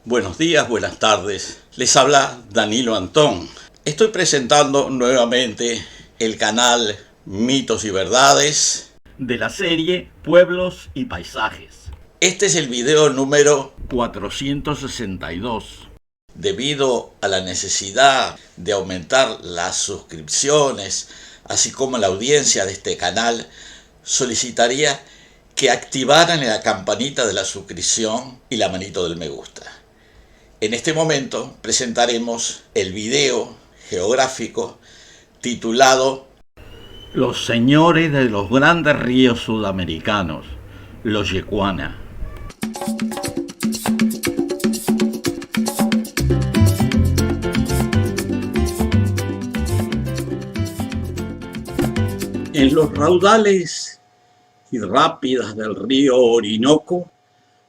Buenos días, buenas tardes. Les habla Danilo Antón. Estoy presentando nuevamente el canal Mitos y Verdades de la serie Pueblos y Paisajes. Este es el video número 462. Debido a la necesidad de aumentar las suscripciones, así como la audiencia de este canal, solicitaría que activaran la campanita de la suscripción y la manito del me gusta. En este momento presentaremos el video geográfico titulado Los señores de los grandes ríos sudamericanos, los Yecuana. En los raudales y rápidas del río Orinoco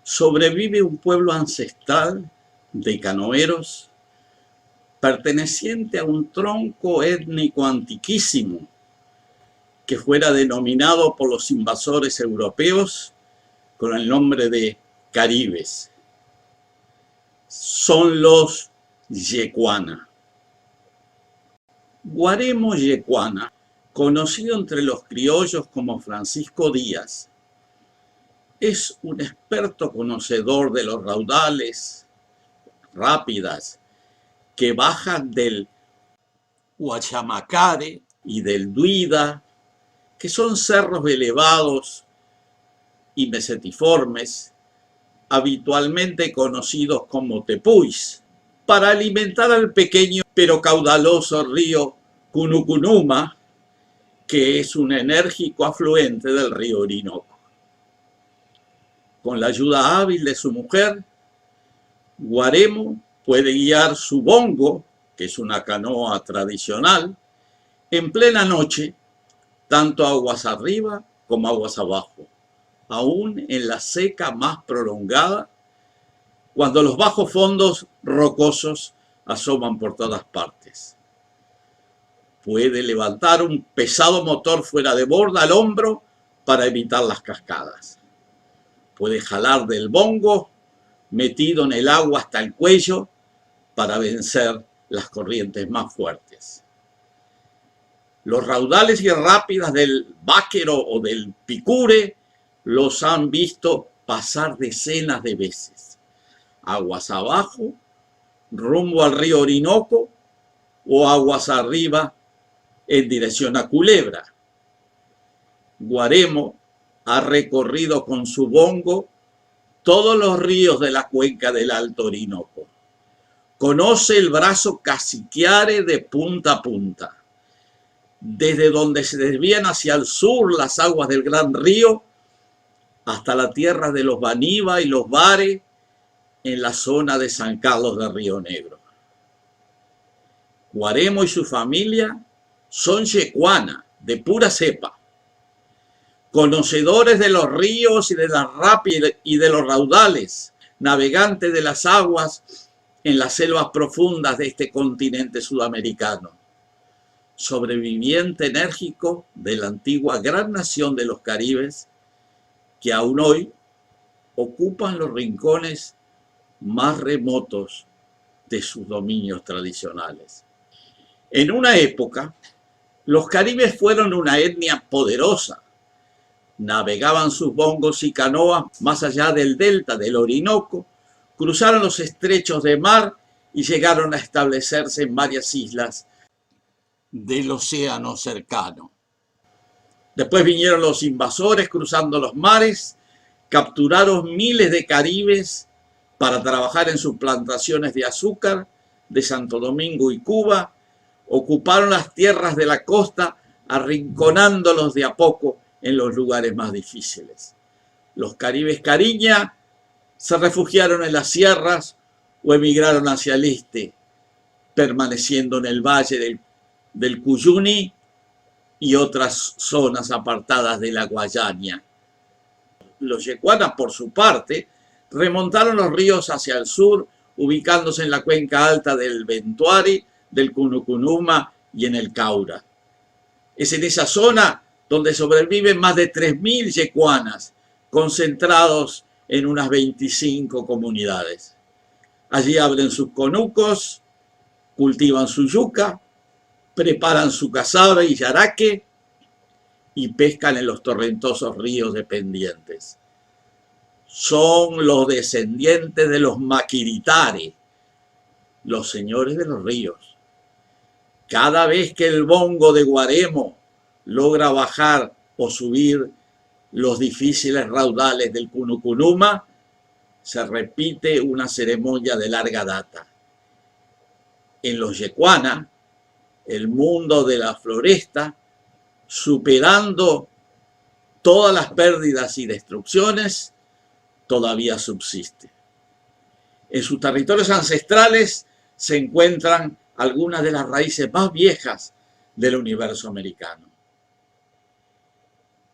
sobrevive un pueblo ancestral de canoeros perteneciente a un tronco étnico antiquísimo que fuera denominado por los invasores europeos con el nombre de caribes. Son los Yecuana. Guaremo Yecuana, conocido entre los criollos como Francisco Díaz, es un experto conocedor de los raudales rápidas que bajan del Huachamacare y del Duida, que son cerros elevados y mesetiformes, habitualmente conocidos como tepuis, para alimentar al pequeño pero caudaloso río Cunucunuma, que es un enérgico afluente del río Orinoco. Con la ayuda hábil de su mujer, Guaremo puede guiar su bongo, que es una canoa tradicional, en plena noche, tanto aguas arriba como aguas abajo, aún en la seca más prolongada, cuando los bajos fondos rocosos asoman por todas partes. Puede levantar un pesado motor fuera de borda al hombro para evitar las cascadas. Puede jalar del bongo metido en el agua hasta el cuello para vencer las corrientes más fuertes. Los raudales y rápidas del Báquero o del Picure los han visto pasar decenas de veces, aguas abajo, rumbo al río Orinoco o aguas arriba en dirección a Culebra. Guaremo ha recorrido con su bongo todos los ríos de la cuenca del Alto Orinoco. Conoce el brazo Cassiquiare de punta a punta, desde donde se desvían hacia el sur las aguas del Gran Río hasta la tierra de los Baniba y los Bare en la zona de San Carlos de Río Negro. Guaremo y su familia son yecuana, de pura cepa, conocedores de los ríos y de las rápidas y de los raudales, navegantes de las aguas en las selvas profundas de este continente sudamericano, sobreviviente enérgico de la antigua gran nación de los caribes que aún hoy ocupan los rincones más remotos de sus dominios tradicionales. En una época, los caribes fueron una etnia poderosa. Navegaban sus bongos y canoas más allá del delta del Orinoco, cruzaron los estrechos de mar y llegaron a establecerse en varias islas del océano cercano. Después vinieron los invasores cruzando los mares, capturaron miles de caribes para trabajar en sus plantaciones de azúcar de Santo Domingo y Cuba, ocuparon las tierras de la costa, arrinconándolos de a poco en los lugares más difíciles. Los caribes cariña se refugiaron en las sierras o emigraron hacia el este, permaneciendo en el valle del Cuyuni y otras zonas apartadas de la Guayana. Los yecuanas, por su parte, remontaron los ríos hacia el sur, ubicándose en la cuenca alta del Ventuari, del Cunucunuma y en el Caura. Es en esa zona donde sobreviven más de 3.000 yecuanas, concentrados en unas 25 comunidades. Allí abren sus conucos, cultivan su yuca, preparan su casabe y yaraque y pescan en los torrentosos ríos dependientes. Son los descendientes de los Maquiritari, los señores de los ríos. Cada vez que el bongo de Guaremo logra bajar o subir los difíciles raudales del Cunucunuma, se repite una ceremonia de larga data. En los yecuana, el mundo de la floresta, superando todas las pérdidas y destrucciones, todavía subsiste. En sus territorios ancestrales se encuentran algunas de las raíces más viejas del universo americano.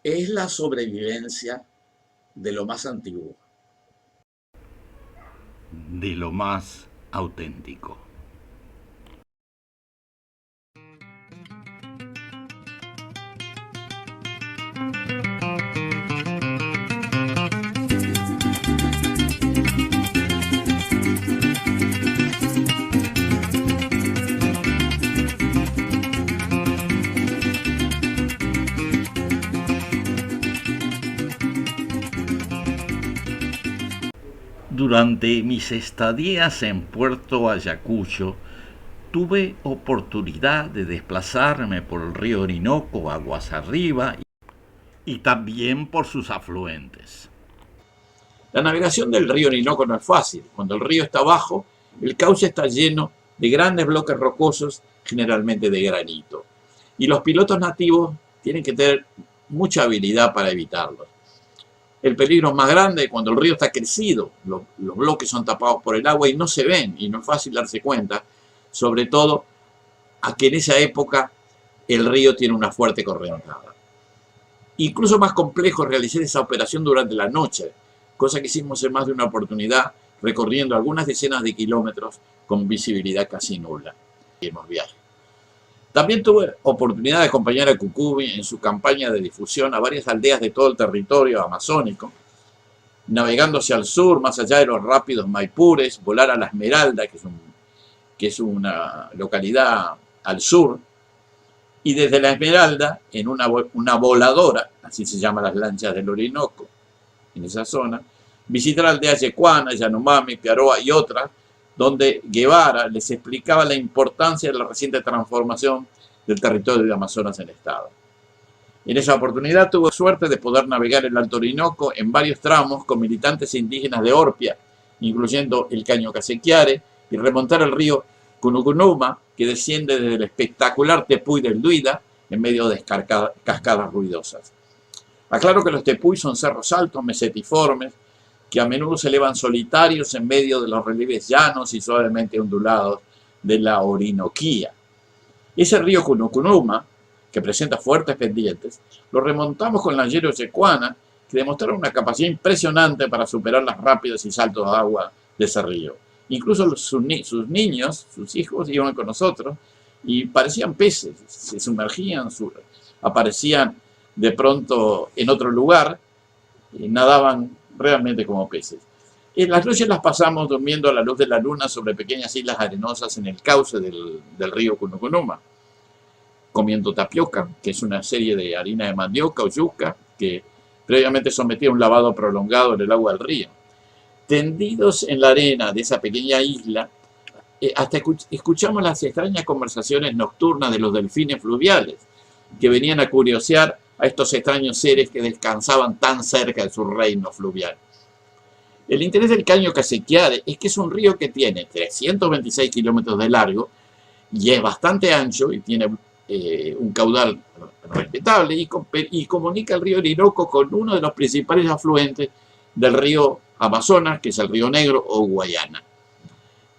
Es la sobrevivencia de lo más antiguo. De lo más auténtico. Durante mis estadías en Puerto Ayacucho, tuve oportunidad de desplazarme por el río Orinoco aguas arriba y también por sus afluentes. La navegación del río Orinoco no es fácil. Cuando el río está bajo, el cauce está lleno de grandes bloques rocosos, generalmente de granito. Y los pilotos nativos tienen que tener mucha habilidad para evitarlos. El peligro más grande es cuando el río está crecido, los bloques son tapados por el agua y no se ven, y no es fácil darse cuenta, sobre todo a que en esa época el río tiene una fuerte correntada. Incluso más complejo es realizar esa operación durante la noche, cosa que hicimos en más de una oportunidad, recorriendo algunas decenas de kilómetros con visibilidad casi nula. También tuve oportunidad de acompañar a Cucubi en su campaña de difusión a varias aldeas de todo el territorio amazónico, navegando hacia el sur, más allá de los rápidos Maipures, volar a La Esmeralda, que es una localidad al sur, y desde La Esmeralda, en una voladora, así se llaman las lanchas del Orinoco, en esa zona, visitar aldeas yecuanas, Yanomami, Piaroa y otras, donde Guevara les explicaba la importancia de la reciente transformación del territorio de Amazonas en Estado. En esa oportunidad tuvo suerte de poder navegar el Alto Orinoco en varios tramos con militantes indígenas de Orpia, incluyendo el Caño Casequiare, y remontar el río Cunucunuma, que desciende desde el espectacular Tepuy del Duida, en medio de cascadas ruidosas. Aclaro que los Tepuy son cerros altos, mesetiformes, que a menudo se elevan solitarios en medio de los relieves llanos y suavemente ondulados de la Orinoquía. Ese río Cunucunuma, que presenta fuertes pendientes, lo remontamos con lancheros yecuana, que demostraron una capacidad impresionante para superar las rápidas y saltos de agua de ese río. Incluso sus niños, sus hijos, iban con nosotros y parecían peces, se sumergían, aparecían de pronto en otro lugar y nadaban realmente como peces. En las noches las pasamos durmiendo a la luz de la luna sobre pequeñas islas arenosas en el cauce del río Cunucunuma, comiendo tapioca, que es una serie de harina de mandioca o yuca que previamente sometía a un lavado prolongado en el agua del río. Tendidos en la arena de esa pequeña isla, hasta escuchamos las extrañas conversaciones nocturnas de los delfines fluviales, que venían a curiosear a estos extraños seres que descansaban tan cerca de su reino fluvial. El interés del Caño Casequiare es que es un río que tiene 326 kilómetros de largo y es bastante ancho y tiene un caudal respetable y comunica el río Orinoco con uno de los principales afluentes del río Amazonas, que es el río Negro o Guayana.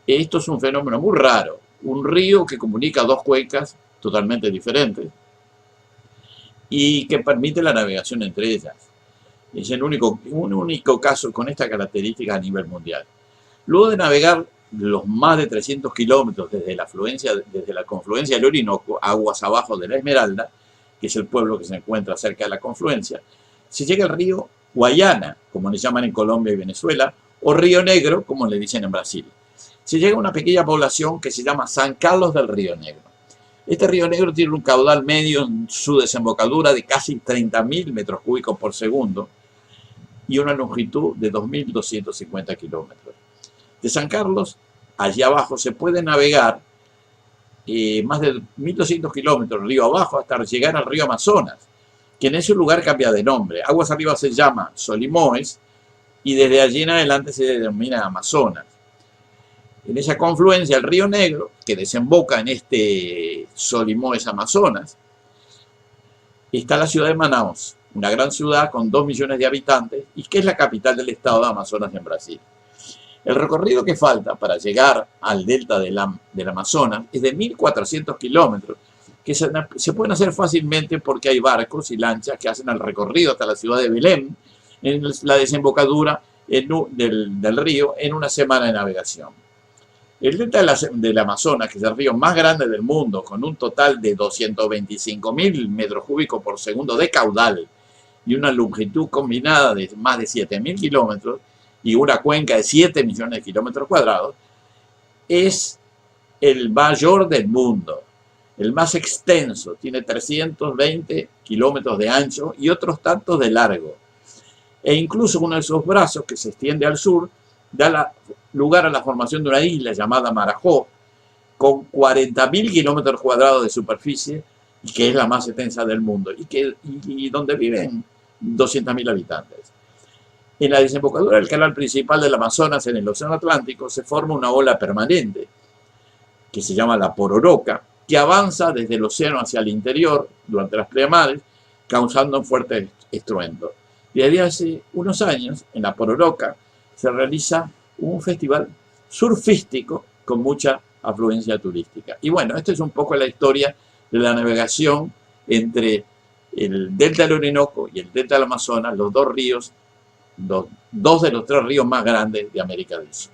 Esto es un fenómeno muy raro, un río que comunica dos cuencas totalmente diferentes, y que permite la navegación entre ellas. Es un único caso con esta característica a nivel mundial. Luego de navegar los más de 300 kilómetros desde la confluencia del Orinoco, aguas abajo de la Esmeralda, que es el pueblo que se encuentra cerca de la confluencia, se llega al río Guayana, como le llaman en Colombia y Venezuela, o Río Negro, como le dicen en Brasil. Se llega a una pequeña población que se llama San Carlos del Río Negro. Este río Negro tiene un caudal medio en su desembocadura de casi 30.000 metros cúbicos por segundo y una longitud de 2.250 kilómetros. De San Carlos, allí abajo, se puede navegar más de 1.200 kilómetros río abajo hasta llegar al río Amazonas, que en ese lugar cambia de nombre. Aguas arriba se llama Solimoes y desde allí en adelante se denomina Amazonas. En esa confluencia, el río Negro, que desemboca en este Solimoes Amazonas, está la ciudad de Manaus, una gran ciudad con 2 millones de habitantes y que es la capital del estado de Amazonas en Brasil. El recorrido que falta para llegar al delta del Amazonas es de 1.400 kilómetros, que se pueden hacer fácilmente porque hay barcos y lanchas que hacen el recorrido hasta la ciudad de Belém, en la desembocadura del río, en una semana de navegación. El delta del Amazonas, que es el río más grande del mundo, con un total de 225.000 metros cúbicos por segundo de caudal y una longitud combinada de más de 7.000 kilómetros y una cuenca de 7 millones de kilómetros cuadrados, es el mayor del mundo, el más extenso, tiene 320 kilómetros de ancho y otros tantos de largo. E incluso uno de esos brazos que se extiende al sur da lugar a la formación de una isla llamada Marajó, con 40.000 kilómetros cuadrados de superficie, y que es la más extensa del mundo, y donde viven 200.000 habitantes. En la desembocadura del canal principal del Amazonas en el Océano Atlántico se forma una ola permanente, que se llama la Pororoca, que avanza desde el océano hacia el interior durante las pleamades, causando un fuerte estruendo. Desde hace unos años, en la Pororoca, se realiza un festival surfístico con mucha afluencia turística. Y bueno, esto es un poco la historia de la navegación entre el delta del Orinoco y el delta del Amazonas, los dos ríos, dos de los 3 ríos más grandes de América del Sur.